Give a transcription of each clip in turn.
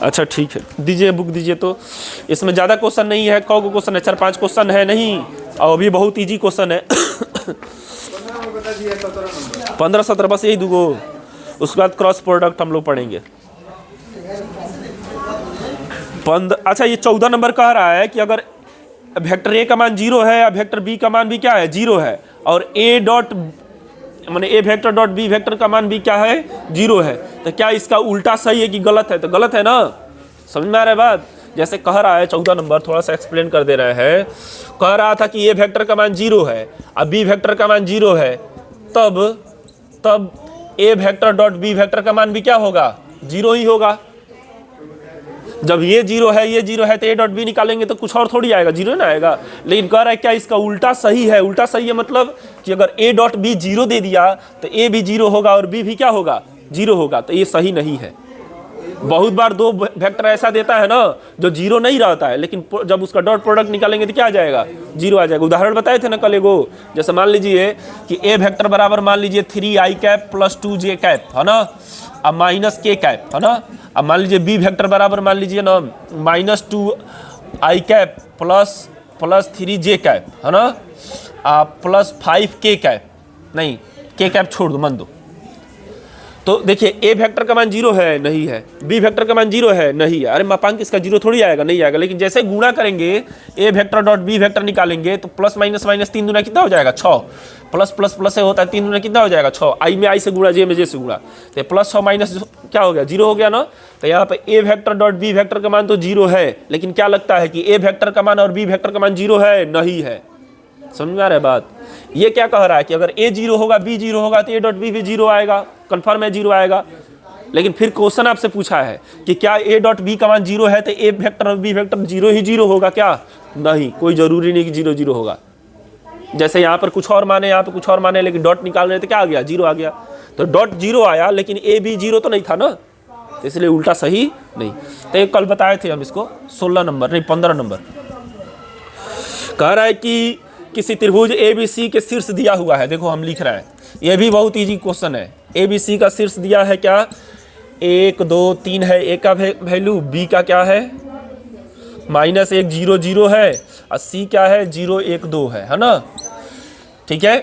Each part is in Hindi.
अच्छा ठीक है, दीजिए बुक दीजिए। तो इसमें ज़्यादा क्वेश्चन नहीं है, कौ क्वेश्चन है, 4-5 क्वेश्चन है नहीं, और अभी बहुत इजी क्वेश्चन है। 15-17 बस यही दूगो, उसके बाद क्रॉस प्रोडक्ट हम लोग पढ़ेंगे। अच्छा ये 14 नंबर कह रहा है कि अगर वेक्टर ए का मान 0 है या वेक्टर बी का मान भी क्या है 0 है, और ए डॉट माने ए वेक्टर डॉट बी वेक्टर का मान भी क्या है 0 है, तो क्या इसका उल्टा सही है कि गलत है? तो गलत है ना, समझ में आ रहा है बात? जैसे कह रहा है 14 नंबर, थोड़ा सा एक्सप्लेन कर दे रहे हैं। कह रहा था कि ए वेक्टर का मान 0 है और बी वेक्टर का मान 0 है, तब ए वेक्टर डॉट बी वेक्टर का मान भी क्या होगा 0 ही होगा। जब ये 0 है ये 0 है तो ए डॉट बी निकालेंगे तो कुछ और थोड़ी आएगा, 0 ना आएगा। लेकिन कह रहा है क्या इसका उल्टा सही है? उल्टा सही है मतलब कि अगर ए डॉट बी 0 दे दिया तो ए भी 0 होगा और बी भी क्या होगा 0 होगा, तो ये सही नहीं है। बहुत बार दो वेक्टर ऐसा देता है ना जो 0 नहीं रहता है, लेकिन जब उसका डॉट प्रोडक्ट निकालेंगे तो क्या आ जाएगा 0 आ जाएगा। उदाहरण बताए थे ना कल एगो, जैसे मान लीजिए कि ए वेक्टर बराबर मान लीजिए 3i cap plus 2j cap है ना, अब माइनस के कैप है ना। अब मान लीजिए बी वेक्टर बराबर मान लीजिए ना -2i cap plus 3j cap है ना, प्लस 5k कैप, नहीं के कैप छोड़ दो मन दो। तो देखिए ए वेक्टर का मान 0 है नहीं है, बी वेक्टर का मान 0 है नहीं है, अरे मापांक इसका 0 थोड़ी आएगा, नहीं आएगा। लेकिन जैसे गुणा करेंगे ए वेक्टर डॉट बी वेक्टर निकालेंगे तो प्लस माइनस माइनस 3 दूना कितना हो जाएगा 6, प्लस प्लस प्लस से होता है 3 दूना कितना हो जाएगा 6, आई में आई से गुणा जे में जे से गुणा, तो प्लस 6 माइनस क्या हो गया 0 हो गया ना। तो यहाँ पे ए वेक्टर डॉट बी वेक्टर का मान तो 0 है, लेकिन क्या लगता है कि ए वेक्टर का मान और बी वेक्टर का मान 0 है नहीं है। समझ में आ रहा है बात? ये क्या कह रहा है कि अगर ए 0 होगा बी 0 होगा तो ए डॉट बी भी 0 आएगा, कंफर्म है 0 आएगा। लेकिन फिर क्वेश्चन आपसे पूछा है कि क्या ए डॉट बी का मान 0 है तो ए वेक्टर और बी वेक्टर 0 ही 0 होगा क्या? नहीं, कोई जरूरी नहीं कि 0 0 होगा। जैसे यहाँ पर कुछ और माने यहाँ पर कुछ और माने, लेकिन डॉट निकाल रहे तो क्या आ गया 0 आ गया। तो डॉट 0 आया लेकिन ए बी 0 तो नहीं था ना, तो इसलिए उल्टा सही नहीं। तो एक कल बताए थे हम इसको 16 नंबर नहीं 15 नंबर। कह रहा है कि किसी त्रिभुज ABC के शीर्ष दिया हुआ है, देखो हम लिख रहे हैं, ये भी बहुत इजी क्वेश्चन है। ABC का शीर्ष दिया है क्या 1 2 3 है, ए का वैल्यू, बी का क्या है -1 0 0 है, और सी क्या है 0 1 2 है ना, ठीक है।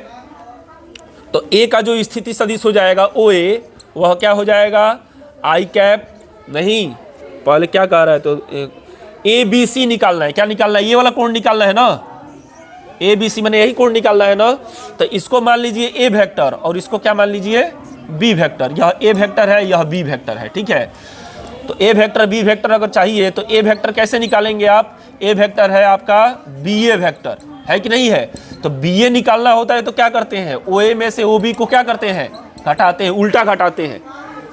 तो ए का जो स्थिति सदिश हो जाएगा OA वह क्या हो जाएगा आई कैप, नहीं पहले क्या कह रहा है, तो ABC निकालना है, क्या निकालना है ये वाला कोण निकालना है ना, ABC मैंने यही कोण निकालना है ना। तो इसको मान लीजिए ए वेक्टर और इसको क्या मान लीजिए बी वेक्टर, यह ए वेक्टर है यह बी वेक्टर है, ठीक है। तो ए वेक्टर बी वेक्टर अगर चाहिए तो ए वेक्टर कैसे निकालेंगे आप, ए वेक्टर है आपका BA वेक्टर है कि नहीं है। तो BA निकालना होता है तो क्या करते हैं OA में से OB को क्या करते हैं घटाते हैं, उल्टा घटाते हैं।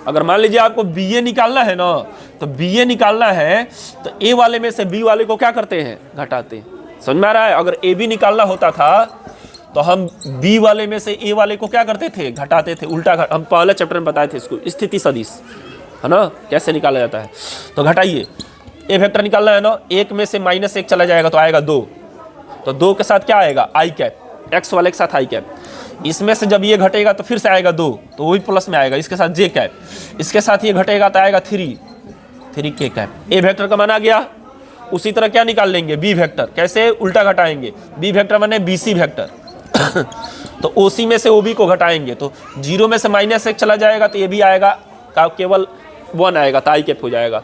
अगर मान लीजिए आपको BA निकालना है ना, तो BA निकालना है तो ए वाले में से बी वाले को क्या करते हैं घटाते हैं। समझ में आ रहा है? अगर AB निकालना होता था तो हम B वाले में से ए वाले को क्या करते थे घटाते थे, उल्टा हम पहले चैप्टर में बताए थे इसको, स्थिति सदिश है ना कैसे निकाला जाता है। तो घटाइए, ए वेक्टर निकालना है ना, 1 में से -1 चला जाएगा तो आएगा 2, तो 2 के साथ क्या आएगा आई कैप, एक्स वाले के साथ आई कैप। इसमें से जब ये घटेगा तो फिर से आएगा 2, तो वही प्लस में आएगा, इसके साथ जे कैप, इसके साथ ये घटेगा तो आएगा 3 के कैप। ए वेक्टर का मान आ गया। उसी तरह क्या निकाल लेंगे बी वेक्टर, कैसे उल्टा घटाएंगे, बी वेक्टर माने BC वेक्टर तो OC में से OB को घटाएंगे तो 0 में से -1 चला जाएगा तो ये भी आएगा का केवल 1 आएगा तो आई कैप हो जाएगा।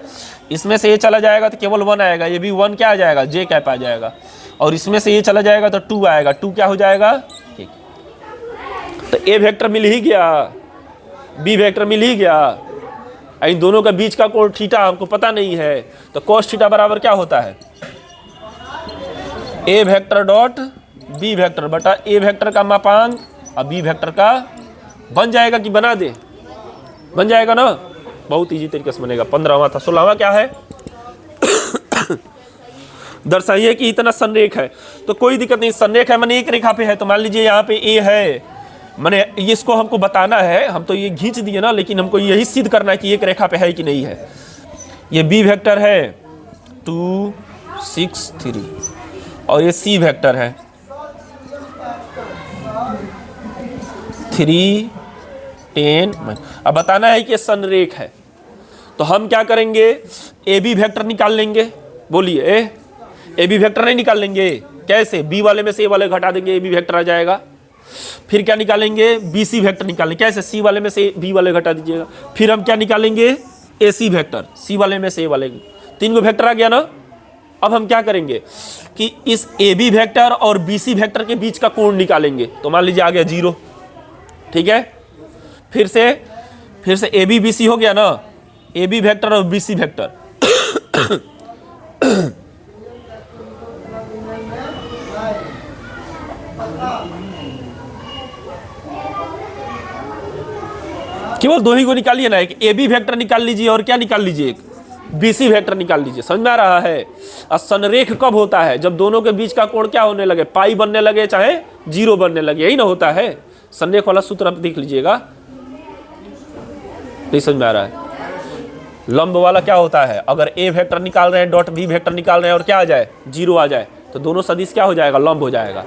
इसमें से ये चला जाएगा तो केवल 1 आएगा, ये भी 1 क्या आ जाएगा जे कैप आ जाएगा। और इसमें से ये चला जाएगा तो 2 आएगा, 2 क्या हो जाएगा ठीक। तो ए वेक्टर मिल ही गया, बी वेक्टर मिल ही गया, इन दोनों के बीच का कोण थीटा हमको पता नहीं है, तो cos थीटा बराबर क्या होता है ए वेक्टर डॉट बी वेक्टर बटा ए वेक्टर का मापांक और बी वेक्टर का। बन जाएगा कि बना दे, बन जाएगा ना, बहुत इजी तरीके से बनेगा। 15वां था, 16वां क्या है दर्शाइए कि इतना संरेख है, तो कोई दिक्कत नहीं, संरेख है मैंने एक रेखा पे है, तो मान लीजिए यहाँ पे ए है, मैंने इसको हमको बताना है, हम तो ये खींच दिए ना, लेकिन हमको यही सिद्ध करना है कि एक रेखा पे है कि नहीं है। ये बी वेक्टर है 2 6 3 और ये सी वेक्टर है 3 10। अब बताना है कि ये संरेख है, तो हम क्या करेंगे, ए बी वेक्टर निकाल लेंगे। बोलिए, ए बी वेक्टर नहीं निकाल लेंगे? कैसे? बी वाले में से ए वाले घटा देंगे, ए बी वेक्टर आ जाएगा। फिर क्या निकालेंगे, बी सी वेक्टर निकालेंगे। कैसे? सी वाले में से बी वाले घटा दीजिएगा। फिर हम क्या निकालेंगे, ए सी वेक्टर, सी वाले में से ए वाले। 3 गो वेक्टर आ गया ना। अब हम क्या करेंगे कि इस ए बी वेक्टर और बी सी वेक्टर के बीच का कोण निकालेंगे। तो मान लीजिए आ गया 0, ठीक है। फिर से ए बी बी सी हो गया ना, ए बी वेक्टर और बी सी वेक्टर। केवल 2 ही को निकालिए ना, एक ए बी वेक्टर निकाल लीजिए और क्या निकाल लीजिए, एक बी सी वेक्टर निकाल लीजिए। समझ में आ रहा है? और संरेख कब होता है, जब दोनों के बीच का कोण क्या होने लगे, पाई बनने लगे चाहे 0 बनने लगे, यही ना होता है। संरेख वाला सूत्र आप देख लीजिएगा, नहीं समझ में आ रहा है? लंब वाला क्या होता है, अगर ए वेक्टर निकाल रहे हैं डॉट बी वेक्टर निकाल रहे हैं और क्या आ जाए, 0 आ जाए, तो दोनों सदिश क्या हो जाएगा, लंब हो जाएगा।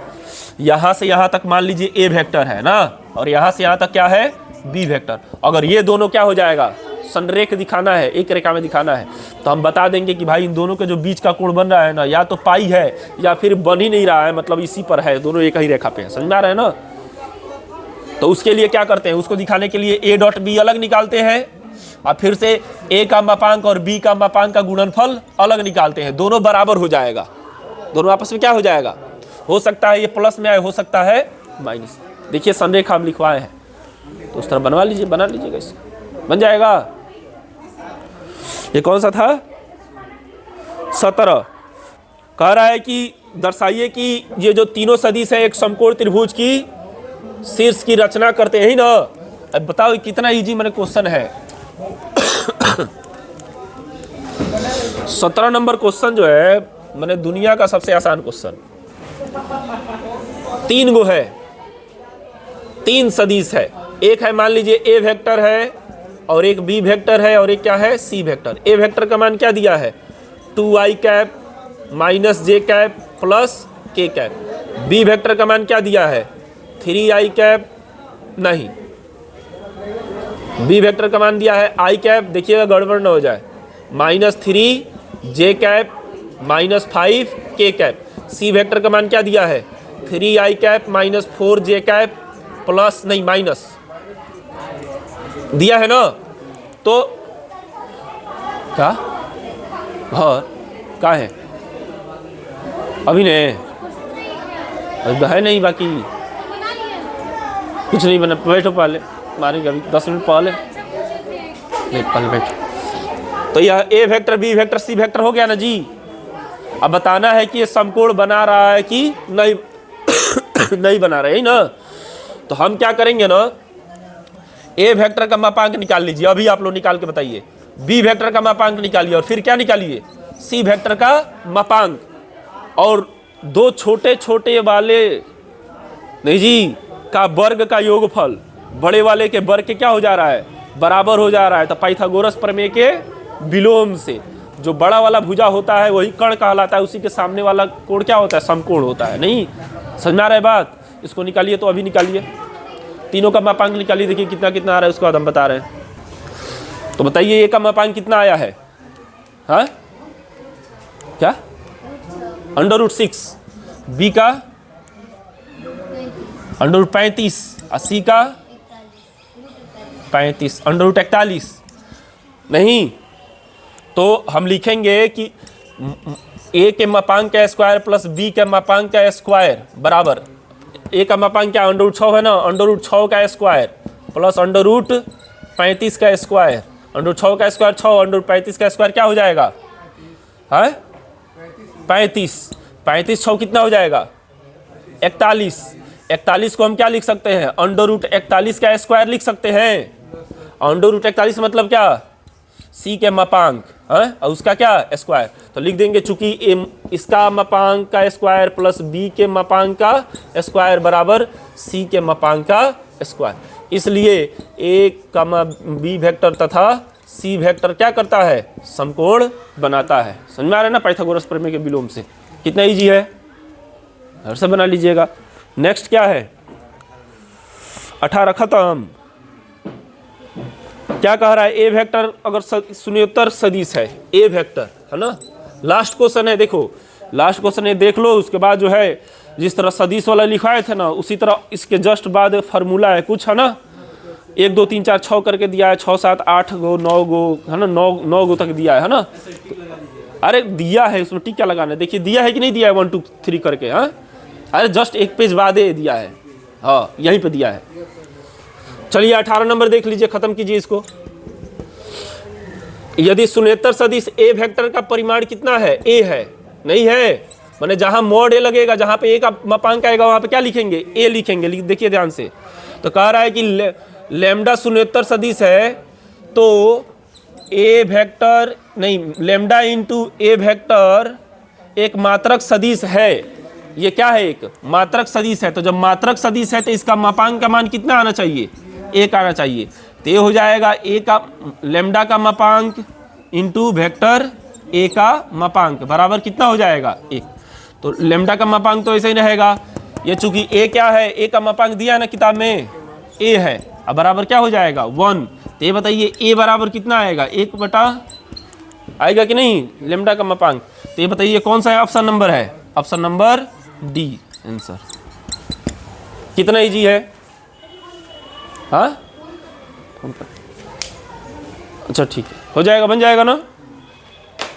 यहां से यहां तक मान लीजिए ए वेक्टर है ना, और यहां से यहां तक क्या है, बी वेक्टर। अगर ये दोनों क्या हो जाएगा, संरेख दिखाना है, एक रेखा में दिखाना है, तो हम बता देंगे कि भाई इन दोनों के जो बीच का कोण बन रहा है ना, या तो पाई है या फिर बन ही नहीं रहा है, मतलब इसी पर है, दोनों एक ही रेखा पे है। समझ में आ रहा है ना? तो उसके लिए क्या करते हैं, उसको दिखाने के लिए ए डॉट बी अलग निकालते हैं, और फिर से ए का मापांक और बी का मापांक का गुणनफल अलग निकालते हैं। दोनों बराबर हो जाएगा, दोनों आपस में क्या हो जाएगा, हो सकता है ये प्लस में आए, हो सकता है माइनस। देखिए संरेखा हम लिखवाए हैं, तो उस तरह बनवा लीजिए, बना लीजिएगा, इससे बन जाएगा। ये कौन सा था, 17। कह रहा है कि दर्शाइए कि ये जो तीनों सदिश है एक समकोण त्रिभुज की शीर्ष की रचना करते हैं ही ना। अब बताओ कितना इजी मैंने क्वेश्चन है। 17 नंबर क्वेश्चन जो है मैंने दुनिया का सबसे आसान क्वेश्चन। 3 गो है, 3 सदिश है। एक है मान लीजिए ए वेक्टर है, और एक बी वेक्टर है, और एक क्या है, सी वेक्टर। ए वेक्टर का मान क्या दिया है, 2i कैप माइनस जे कैप प्लस के कैप। बी वेक्टर का मान क्या दिया है, 3i कैप, नहीं, बी वेक्टर का मान दिया है i कैप, देखिएगा गड़बड़ ना हो जाए, माइनस 3 जे कैप माइनस 5 के कैप। सी वेक्टर का मान क्या दिया है, 3i कैप माइनस 4 जे कैप प्लस, नहीं माइनस दिया है ना। तो क्या और क्या है, अभी नहीं, अभी है नहीं, बाकी कुछ नहीं बना। बैठो पहले, मारेंगे अभी 10 मिनट पहले, पहले बैठो। तो यह A vector B vector C vector हो गया ना जी। अब बताना है कि ये समकोण बना रहा है कि नहीं नहीं बना रहा है ना। तो हम क्या करेंगे ना, ए वेक्टर का मापांक निकाल लीजिए, अभी आप लोग निकाल के बताइए। बी वेक्टर का मापांक निकालिए, और फिर क्या निकालिए, सी वेक्टर का मापांक, और 2 छोटे छोटे वाले नहीं जी का वर्ग का योगफल बड़े वाले के वर्ग के क्या हो जा रहा है, बराबर हो जा रहा है। तो पाइथागोरस प्रमेय के विलोम से जो बड़ा वाला भुजा होता है वही कर्ण कहलाता है, उसी के सामने वाला कोण क्या होता है, समकोण होता है। नहीं समझ में आ रहा है बात, इसको निकालिए, तो अभी निकालिए, तीनों का मापांक निकालिए, देखिए कितना कितना आ रहा है, उसके बाद हम बता रहे हैं। तो बताइए ए का मापांक कितना आया है, हाँ क्या, √6, बी का √35, और सी का 35, √41। नहीं तो हम लिखेंगे कि ए के मापांक का स्क्वायर प्लस बी के मापांक का स्क्वायर बराबर, ए का मापांक क्या √6 है ना, √6 का स्क्वायर प्लस √35 का स्क्वायर, √6 का स्क्वायर 6, √35 का स्क्वायर क्या हो जाएगा, है 35, 35 6 कितना हो जाएगा, 41। 41 को हम क्या लिख सकते हैं, √41 का स्क्वायर लिख सकते हैं। √41 मतलब क्या, सी के मापांक है, और उसका क्या स्क्वायर। तो लिख देंगे चूंकि इसका मापांक का स्क्वायर प्लस बी के मापांक का स्क्वायर बराबर सी के मापांक का स्क्वायर, इसलिए ए कमा बी वेक्टर तथा सी वेक्टर क्या करता है, समकोण बनाता है। समझ में आ रहा है ना, पाइथागोरस प्रमेय के विलोम से। कितना इजी है, घर से बना लीजिएगा। नेक्स्ट क्या है, 18 खत्म। क्या कह रहा है, ए वेक्टर अगर शून्योत्तर सदिश है, ए वेक्टर है ना, लास्ट क्वेश्चन है, देखो लास्ट क्वेश्चन है, देख लो। उसके बाद जो है जिस तरह सदिश वाला लिखाए थे ना, उसी तरह इसके जस्ट बाद फार्मूला है कुछ, है ना, 1 2 3 4 6 करके दिया है, 6 7 8 गो 9 गो, है ना, 9 गो तक दिया है ना। अरे दिया है, उसमें टिक क्या लगाना है, देखिए दिया है कि नहीं दिया है 1 2 3 करके, हाँ, अरे जस्ट एक पेज बाद दिया है, हाँ यहीं पे दिया है। चलिए 18 नंबर देख लीजिए, खत्म कीजिए इसको। यदि शून्येतर सदिश ए वेक्टर का परिमाण कितना है, ए है, नहीं है, माने जहां मॉड ए लगेगा, जहां पे ए का मापांक आएगा वहां पे क्या लिखेंगे, ए लिखेंगे। देखिए ध्यान से, तो कह रहा है कि लैम्डा शून्येतर सदिश है, तो ए वेक्टर नहीं, लैम्डा इंटू ए वेक्टर एक मात्रक सदिश है। ये क्या है, एक मात्रक सदिश है। तो जब मात्रक सदिश है तो इसका मापांक का मान कितना आना चाहिए, एक आना चाहिए। तो ये हो जाएगा ए का लैम्डा का मापांक इंटू वेक्टर ए का मापांक बराबर कितना हो जाएगा, एक। तो लैम्डा का मापांक तो ऐसे ही रहेगा, ये चूंकि ए क्या है, ए का मापांक दिया है ना किताब में, ए है, अब बराबर क्या हो जाएगा 1। तो ये बताइए ए बराबर कितना आएगा, 1 बटा आएगा कि नहीं लैम्डा का मापांक। तो ये बताइए कौन सा है ऑप्शन नंबर है, ऑप्शन नंबर डी आंसर। कितना इजी है, हाँ अच्छा ठीक है, हो जाएगा, बन जाएगा ना,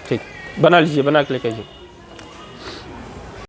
ठीक, बना लीजिए, बना के लेके आइए।